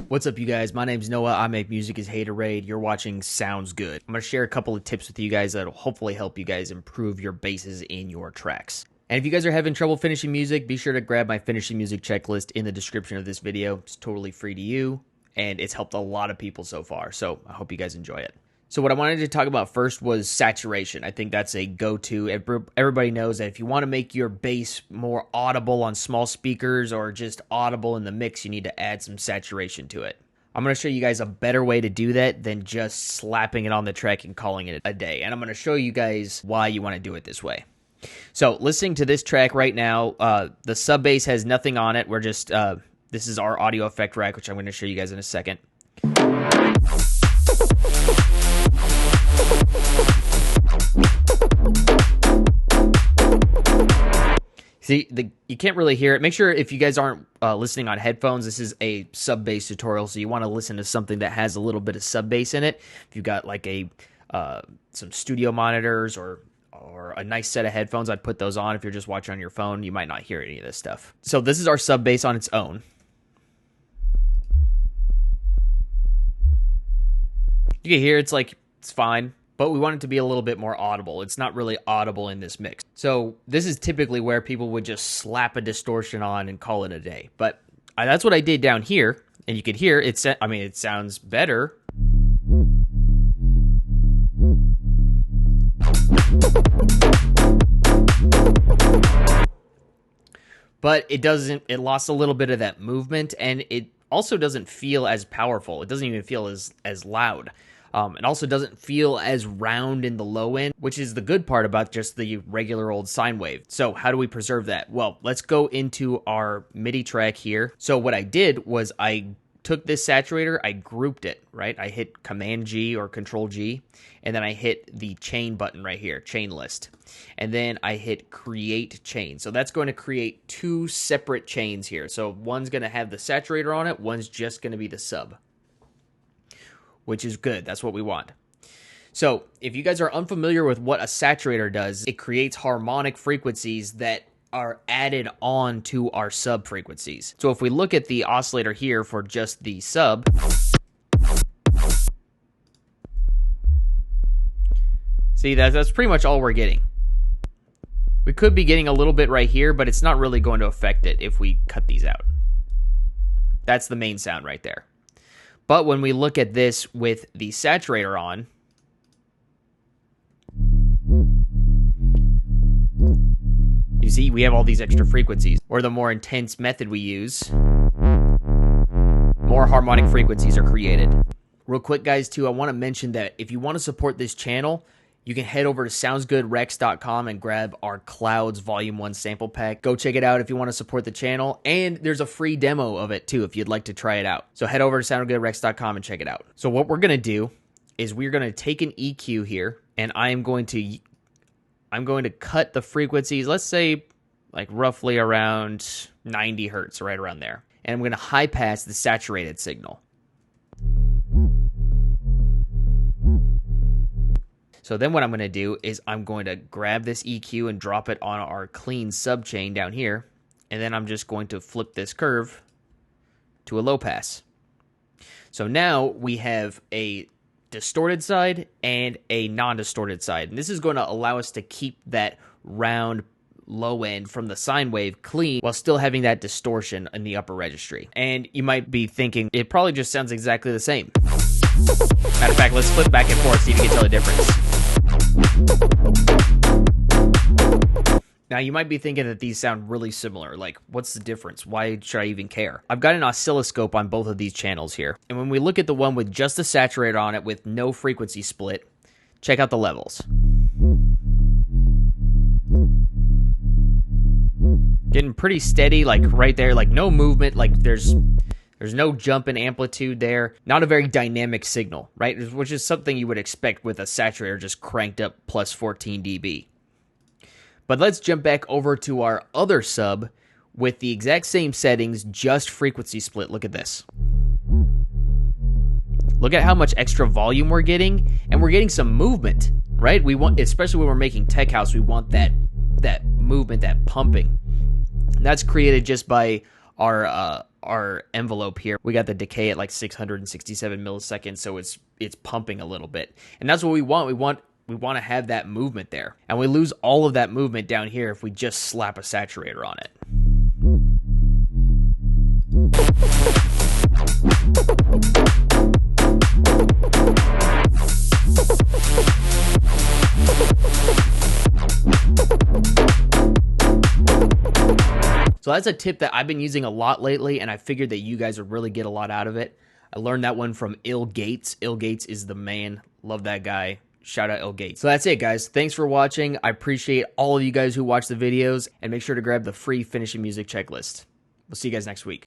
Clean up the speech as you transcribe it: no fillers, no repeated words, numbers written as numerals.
What's up, you guys? My name's Noah. I make music as Haterade. You're watching Sounds Good. I'm going to share a couple of tips with you guys that'll hopefully help you guys improve your basses in your tracks. And if you guys are having trouble finishing music, be sure to grab my finishing music checklist in the description of this video. It's totally free to you, and it's helped a lot of people so far, so I hope you guys enjoy it. So what I wanted to talk about first was saturation. I think that's a go-to. Everybody knows that if you want to make your bass more audible on small speakers or just audible in the mix, you need to add some saturation to it. I'm going to show you guys a better way to do that than just slapping it on the track and calling it a day. And I'm going to show you guys why you want to do it this way. So listening to this track right now, the sub bass has nothing on it. We're just, this is our audio effect rack, which I'm going to show you guys in a second. See, you can't really hear it. Make sure if you guys aren't listening on headphones, this is a sub bass tutorial, so you want to listen to something that has a little bit of sub bass in it. If you've got like some studio monitors or a nice set of headphones, I'd put those on. If you're just watching on your phone, you might not hear any of this stuff. So this is our sub bass on its own. You can hear it's fine, but we want it to be a little bit more audible. It's not really audible in this mix. So this is typically where people would just slap a distortion on and call it a day. But that's what I did down here, and you could hear it. It sounds better. But it lost a little bit of that movement, and it also doesn't feel as powerful. It doesn't even feel as loud. It also doesn't feel as round in the low end, which is the good part about just the regular old sine wave. So how do we preserve that? Well, let's go into our MIDI track here. So what I did was I took this saturator, I grouped it, right? I hit Command G or Control G, and then I hit the chain button right here, chain list. And then I hit create chain. So that's going to create two separate chains here. So one's going to have the saturator on it, one's just going to be the sub, which is good. That's what we want. So if you guys are unfamiliar with what a saturator does, it creates harmonic frequencies that are added on to our sub frequencies. So if we look at the oscillator here for just the sub, see, that's pretty much all we're getting. We could be getting a little bit right here, but it's not really going to affect it if we cut these out. That's the main sound right there. But when we look at this with the saturator on, you see we have all these extra frequencies. Or the more intense method we use, more harmonic frequencies are created. Real quick, guys, too, I want to mention that if you want to support this channel, you can head over to soundsgoodrex.com and grab our Clouds Volume 1 sample pack. Go check it out if you want to support the channel, and there's a free demo of it too if you'd like to try it out. So head over to soundsgoodrex.com and check it out. So what we're going to do is we're going to take an EQ here, and I'm going to cut the frequencies, let's say like roughly around 90 hertz, right around there. And I'm going to high pass the saturated signal. So then what I'm going to do is I'm going to grab this EQ and drop it on our clean sub chain down here. And then I'm just going to flip this curve to a low pass. So now we have a distorted side and a non-distorted side. And this is going to allow us to keep that round low end from the sine wave clean while still having that distortion in the upper registry. And you might be thinking, it probably just sounds exactly the same. Matter of fact, let's flip back and forth so you can tell the difference. Now, you might be thinking that these sound really similar. Like, what's the difference? Why should I even care? I've got an oscilloscope on both of these channels here. And when we look at the one with just the saturator on it with no frequency split, check out the levels. Getting pretty steady, like right there, like no movement, like there's no jump in amplitude there. Not a very dynamic signal, right? Which is something you would expect with a saturator just cranked up plus 14 dB. But let's jump back over to our other sub with the exact same settings, just frequency split. Look at this. Look at how much extra volume we're getting, and we're getting some movement, right? We want, especially when we're making tech house, we want that movement, that pumping. And that's created just by our our envelope here, we got the decay at like 667 milliseconds, so it's pumping a little bit. And that's what we want. We want to have that movement there. And we lose all of that movement down here if we just slap a saturator on it. So that's a tip that I've been using a lot lately, and I figured that you guys would really get a lot out of it. I learned that one from Il Gates. Il Gates is the man. Love that guy. Shout out Il Gates. So that's it, guys. Thanks for watching. I appreciate all of you guys who watch the videos, and make sure to grab the free finishing music checklist. We'll see you guys next week.